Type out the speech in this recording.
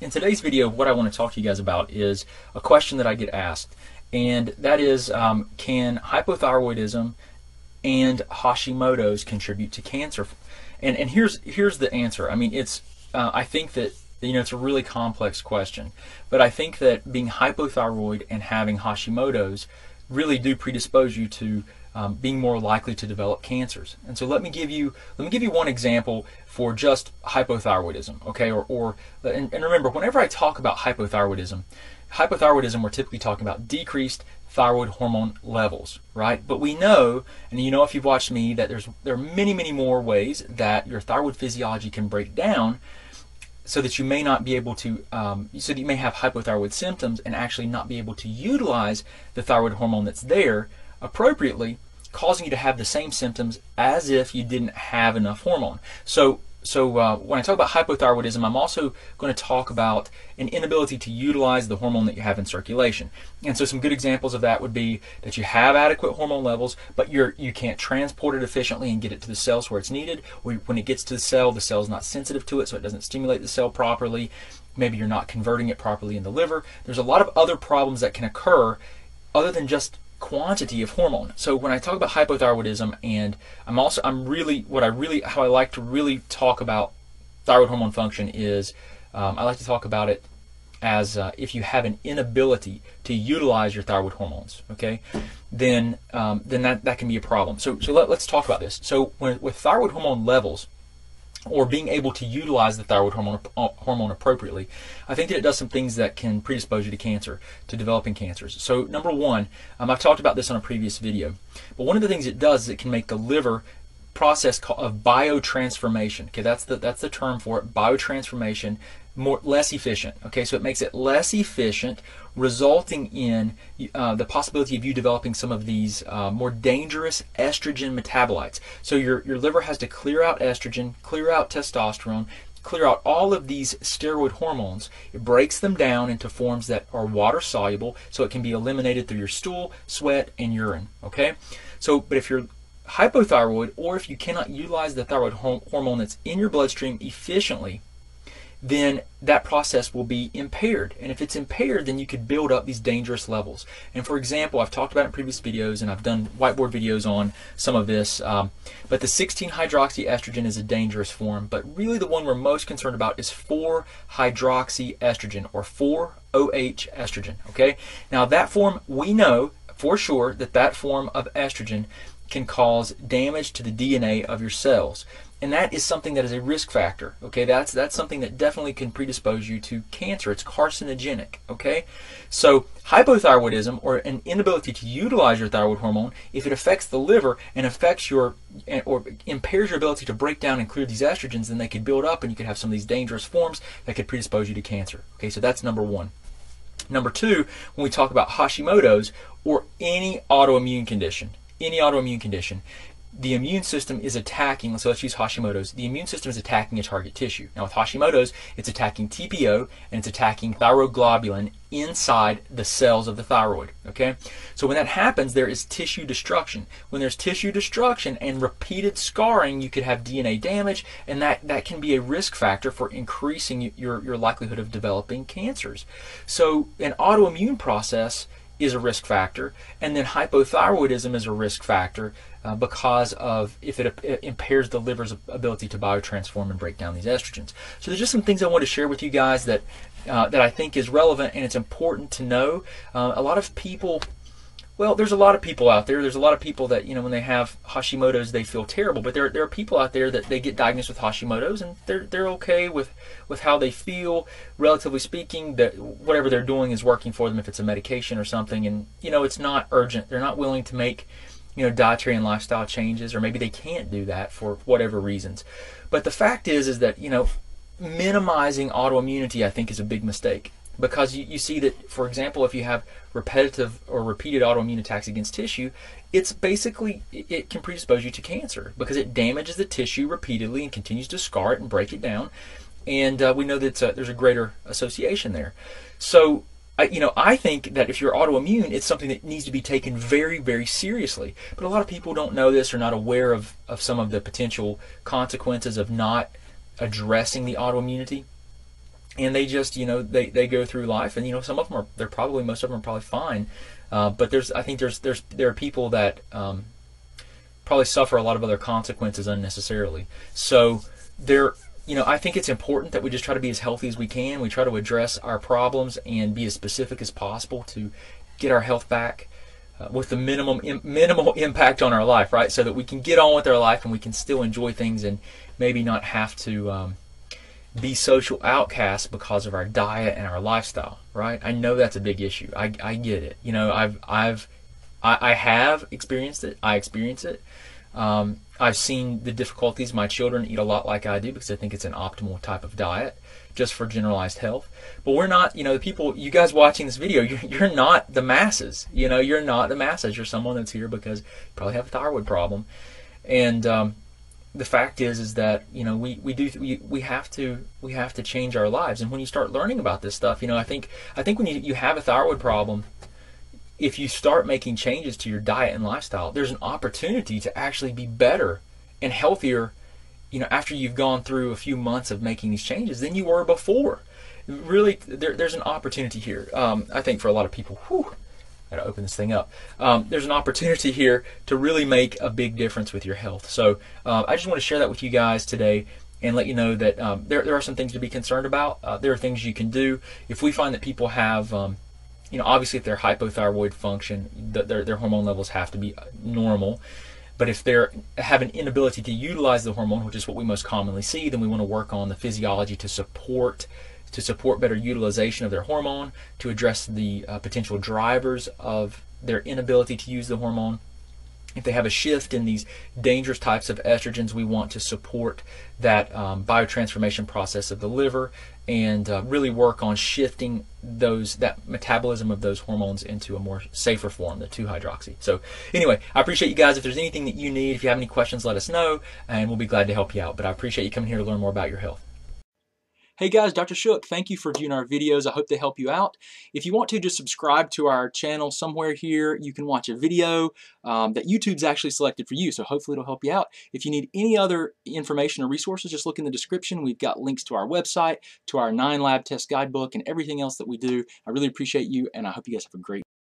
In today's video, what I want to talk to you guys about is a question that I get asked, and that is, can hypothyroidism and Hashimoto's contribute to cancer? And here's the answer. I mean, I think that it's a really complex question, but I think that being hypothyroid and having Hashimoto's really do predispose you to being more likely to develop cancers. And so let me give you one example for just hypothyroidism, okay? And remember, whenever I talk about hypothyroidism, we're typically talking about decreased thyroid hormone levels, right? But we know, and if you've watched me, that there are many more ways that your thyroid physiology can break down, so that you may not be able to, so that you may have hypothyroid symptoms and actually not be able to utilize the thyroid hormone that's there appropriately, causing you to have the same symptoms as if you didn't have enough hormone. So when I talk about hypothyroidism, I'm also going to talk about an inability to utilize the hormone that you have in circulation. And so some good examples of that would be that you have adequate hormone levels, but you can't transport it efficiently and get it to the cells where it's needed. Or when it gets to the cell is not sensitive to it, so it doesn't stimulate the cell properly. Maybe you're not converting it properly in the liver. There's a lot of other problems that can occur other than just quantity of hormone. So when I talk about hypothyroidism, and how I like to really talk about thyroid hormone function is, I like to talk about it as if you have an inability to utilize your thyroid hormones, okay, then that can be a problem. So let's talk about this. So with thyroid hormone levels, or being able to utilize the thyroid hormone appropriately, I think that it does some things that can predispose you to cancer, to developing cancers. So number one, I've talked about this on a previous video, but one of the things it does is it can make the liver process of biotransformation. Okay, that's the term for it, biotransformation, less efficient. Okay, so it makes it less efficient, resulting in the possibility of you developing some of these more dangerous estrogen metabolites. So your liver has to clear out estrogen, clear out testosterone, clear out all of these steroid hormones. It breaks them down into forms that are water soluble, so it can be eliminated through your stool, sweat, and urine. Okay, but if you're hypothyroid, or if you cannot utilize the thyroid hormone that's in your bloodstream efficiently, then that process will be impaired. And if it's impaired, then you could build up these dangerous levels. And for example, I've talked about it in previous videos, and I've done whiteboard videos on some of this, but the 16-hydroxyestrogen is a dangerous form, but really the one we're most concerned about is 4-hydroxyestrogen, or 4-OH estrogen, okay? Now that form, we know for sure that form of estrogen can cause damage to the DNA of your cells. And that is something that is a risk factor. Okay, that's something that definitely can predispose you to cancer. It's carcinogenic. Okay, so hypothyroidism, or an inability to utilize your thyroid hormone, if it affects the liver and affects or impairs your ability to break down and clear these estrogens, then they could build up, and you could have some of these dangerous forms that could predispose you to cancer. Okay, so that's number one. Number two, when we talk about Hashimoto's, or any autoimmune condition, the immune system is attacking, so let's use Hashimoto's, the immune system is attacking a target tissue. Now with Hashimoto's, it's attacking TPO, and it's attacking thyroglobulin inside the cells of the thyroid, okay? So when that happens, there is tissue destruction. When there's tissue destruction and repeated scarring, you could have DNA damage, and that can be a risk factor for increasing your likelihood of developing cancers. So an autoimmune process is a risk factor, and then hypothyroidism is a risk factor because of if it impairs the liver's ability to biotransform and break down these estrogens. So there's just some things I want to share with you guys that I think is relevant, and it's important to know. A lot of people, well, there's a lot of people out there. There's a lot of people that, when they have Hashimoto's, they feel terrible. But there are people out there that they get diagnosed with Hashimoto's, and they're okay with how they feel, relatively speaking. That whatever they're doing is working for them, if it's a medication or something. And it's not urgent. They're not willing to make dietary and lifestyle changes, or maybe they can't do that for whatever reasons. But the fact is that minimizing autoimmunity, I think, is a big mistake. Because you see that, for example, if you have repetitive or repeated autoimmune attacks against tissue, it can predispose you to cancer, because it damages the tissue repeatedly and continues to scar it and break it down. And we know that there's a greater association there. So I think that if you're autoimmune, it's something that needs to be taken very, very seriously. But a lot of people don't know this, or not aware of some of the potential consequences of not addressing the autoimmunity. and they just, they go through life, and some of them are, most of them are probably fine, but I think there are people that probably suffer a lot of other consequences unnecessarily. So I think it's important that we just try to be as healthy as we can. We try to address our problems and be as specific as possible to get our health back with the minimal impact on our life, right? So that we can get on with our life and we can still enjoy things and maybe not have to be social outcasts because of our diet and our lifestyle, right? I know that's a big issue. I get it. I have experienced it. I experience it. I've seen the difficulties. My children eat a lot like I do because I think it's an optimal type of diet just for generalized health. But we're not, the people, you guys watching this video, you're not the masses. You're not the masses. You're someone that's here because you probably have a thyroid problem. And the fact is that we have to change our lives. And when you start learning about this stuff, I think when you have a thyroid problem, if you start making changes to your diet and lifestyle, there's an opportunity to actually be better and healthier, after you've gone through a few months of making these changes than you were before. Really, there's an opportunity here. I think for a lot of people, gotta open this thing up. There's an opportunity here to really make a big difference with your health. So I just want to share that with you guys today and let you know that there are some things to be concerned about. There are things you can do. If we find that people have obviously if they're hypothyroid function, their hormone levels have to be normal. But if they have an inability to utilize the hormone, which is what we most commonly see, then we want to work on the physiology to support better utilization of their hormone, to address the potential drivers of their inability to use the hormone. If they have a shift in these dangerous types of estrogens, we want to support that biotransformation process of the liver and really work on shifting that metabolism of those hormones into a more safer form, the 2-hydroxy. So anyway, I appreciate you guys. If there's anything that you need, if you have any questions, let us know, and we'll be glad to help you out. But I appreciate you coming here to learn more about your health. Hey guys, Dr. Shook, thank you for viewing our videos. I hope they help you out. If you want to, just subscribe to our channel somewhere here. You can watch a video that YouTube's actually selected for you, so hopefully it'll help you out. If you need any other information or resources, just look in the description. We've got links to our website, to our 9 lab test guidebook, and everything else that we do. I really appreciate you, and I hope you guys have a great